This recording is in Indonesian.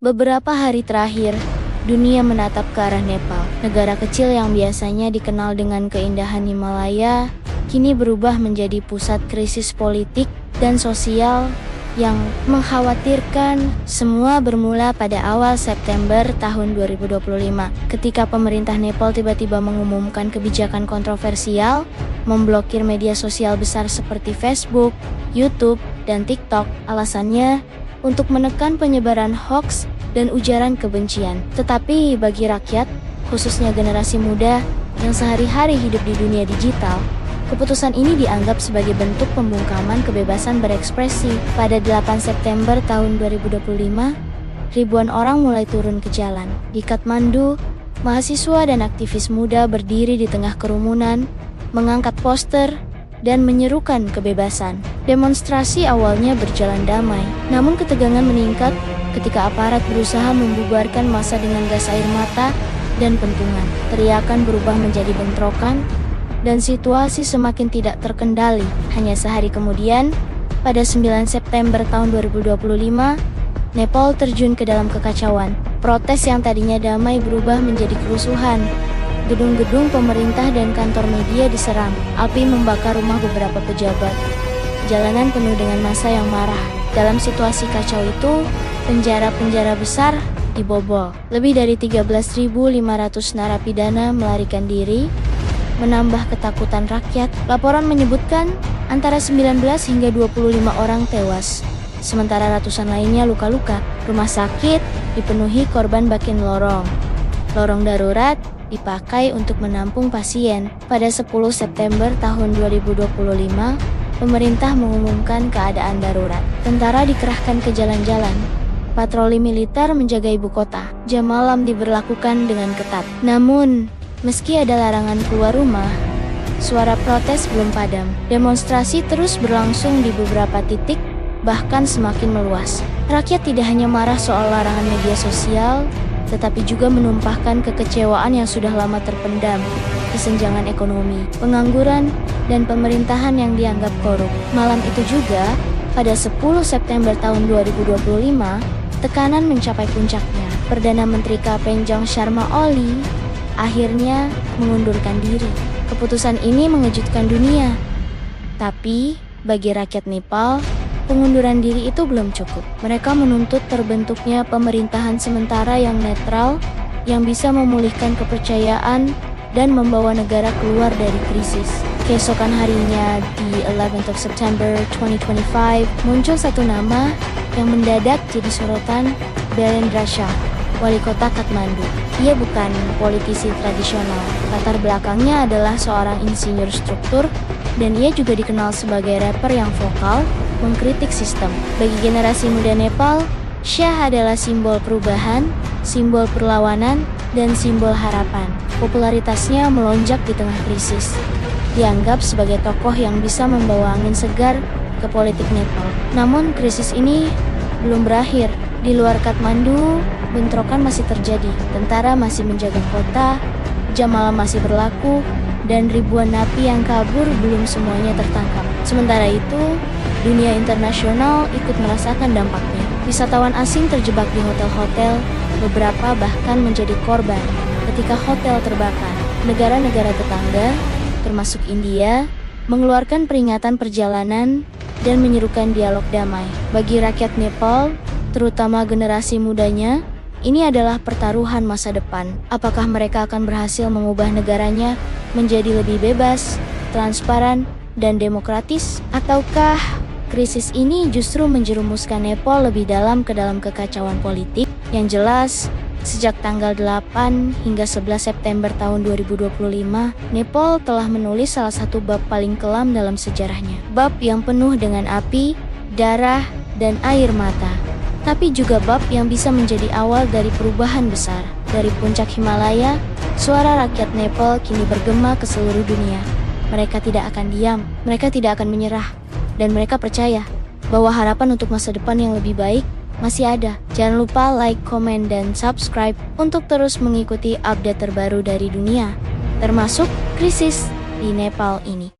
Beberapa hari terakhir, dunia menatap ke arah Nepal. Negara kecil yang biasanya dikenal dengan keindahan Himalaya, kini berubah menjadi pusat krisis politik dan sosial yang mengkhawatirkan. Semua bermula pada awal September tahun 2025, ketika pemerintah Nepal tiba-tiba mengumumkan kebijakan kontroversial, memblokir media sosial besar seperti Facebook, YouTube, dan TikTok. Alasannya untuk menekan penyebaran hoaks dan ujaran kebencian. Tetapi bagi rakyat, khususnya generasi muda yang sehari-hari hidup di dunia digital, keputusan ini dianggap sebagai bentuk pembungkaman kebebasan berekspresi. Pada 8 September tahun 2025, ribuan orang mulai turun ke jalan. Di Kathmandu, mahasiswa dan aktivis muda berdiri di tengah kerumunan, mengangkat poster, dan menyerukan kebebasan. Demonstrasi awalnya berjalan damai, namun ketegangan meningkat ketika aparat berusaha membubarkan massa dengan gas air mata dan pentungan. Teriakan berubah menjadi bentrokan, dan situasi semakin tidak terkendali. Hanya sehari kemudian, pada 9 September tahun 2025, Nepal terjun ke dalam kekacauan. Protes yang tadinya damai berubah menjadi kerusuhan. Gedung-gedung pemerintah dan kantor media diserang. Api membakar rumah beberapa pejabat. Jalanan penuh dengan massa yang marah. Dalam situasi kacau itu, penjara-penjara besar dibobol. Lebih dari 13.500 narapidana melarikan diri, menambah ketakutan rakyat. Laporan menyebutkan antara 19 hingga 25 orang tewas, sementara ratusan lainnya luka-luka. Rumah sakit dipenuhi korban bakin lorong. Lorong darurat dipakai untuk menampung pasien. Pada 10 September tahun 2025, pemerintah mengumumkan keadaan darurat. Tentara dikerahkan ke jalan-jalan. Patroli militer menjaga ibu kota. Jam malam diberlakukan dengan ketat. Namun, meski ada larangan keluar rumah, suara protes belum padam. Demonstrasi terus berlangsung di beberapa titik, bahkan semakin meluas. Rakyat tidak hanya marah soal larangan media sosial, tetapi juga menumpahkan kekecewaan yang sudah lama terpendam. Kesenjangan ekonomi, pengangguran, dan pemerintahan yang dianggap korup. Malam itu juga, pada 10 September tahun 2025, tekanan mencapai puncaknya. Perdana Menteri Kapenjong Sharma Oli akhirnya mengundurkan diri. Keputusan ini mengejutkan dunia. Tapi, bagi rakyat Nepal, pengunduran diri itu belum cukup. Mereka menuntut terbentuknya pemerintahan sementara yang netral, yang bisa memulihkan kepercayaan dan membawa negara keluar dari krisis. Keesokan harinya, di 11th of September 2025, muncul satu nama yang mendadak jadi sorotan, Birendra Shah, wali kota Kathmandu. Ia bukan politisi tradisional. Latar belakangnya adalah seorang insinyur struktur, dan ia juga dikenal sebagai rapper yang vokal, mengkritik sistem. Bagi generasi muda Nepal, Shah adalah simbol perubahan, simbol perlawanan, dan simbol harapan. Popularitasnya melonjak di tengah krisis. Dianggap sebagai tokoh yang bisa membawa angin segar ke politik Nepal. Namun krisis ini belum berakhir. Di luar Kathmandu, bentrokan masih terjadi. Tentara masih menjaga kota, jam malam masih berlaku, dan ribuan napi yang kabur belum semuanya tertangkap. Sementara itu, dunia internasional ikut merasakan dampaknya. Wisatawan asing terjebak di hotel-hotel, beberapa bahkan menjadi korban ketika hotel terbakar. Negara-negara tetangga, termasuk India, mengeluarkan peringatan perjalanan dan menyerukan dialog damai. Bagi rakyat Nepal, terutama generasi mudanya, ini adalah pertaruhan masa depan. Apakah mereka akan berhasil mengubah negaranya menjadi lebih bebas, transparan, dan demokratis? Ataukah krisis ini justru menjerumuskan Nepal lebih dalam ke dalam kekacauan politik? Yang jelas, sejak tanggal 8 hingga 11 September tahun 2025, Nepal telah menulis salah satu bab paling kelam dalam sejarahnya. Bab yang penuh dengan api, darah, dan air mata. Tapi juga bab yang bisa menjadi awal dari perubahan besar. Dari puncak Himalaya, suara rakyat Nepal kini bergema ke seluruh dunia. Mereka tidak akan diam, mereka tidak akan menyerah. Dan mereka percaya bahwa harapan untuk masa depan yang lebih baik masih ada. Jangan lupa like, komen, dan subscribe untuk terus mengikuti update terbaru dari dunia, termasuk krisis di Nepal ini.